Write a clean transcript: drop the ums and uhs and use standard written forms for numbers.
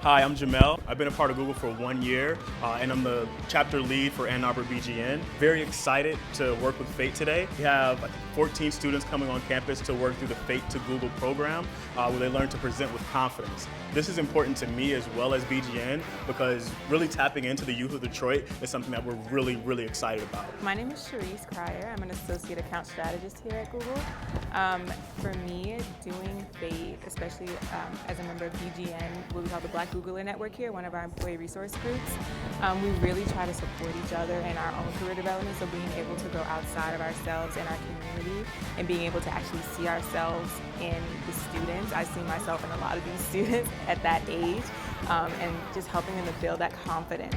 Hi, I'm Jamel. I've been a part of Google for 1 year, and I'm the chapter lead for Ann Arbor BGN. Very excited to work with FATE today. We have 14 students coming on campus to work through the FATE to Google program, where they learn to present with confidence. This is important to me as well as BGN because really tapping into the youth of Detroit is something that we're really excited about. My name is Charisse Cryer. I'm an associate account strategist here at Google. For me, doing FATE, especially as a member of BGN, what we call the Black Googler Network here, one of our employee resource groups, we really try to support each other in our own career development, so being able to go outside of ourselves and our community and being able to actually see ourselves in the students. I see myself in a lot of these students at that age, and just helping them to build that confidence.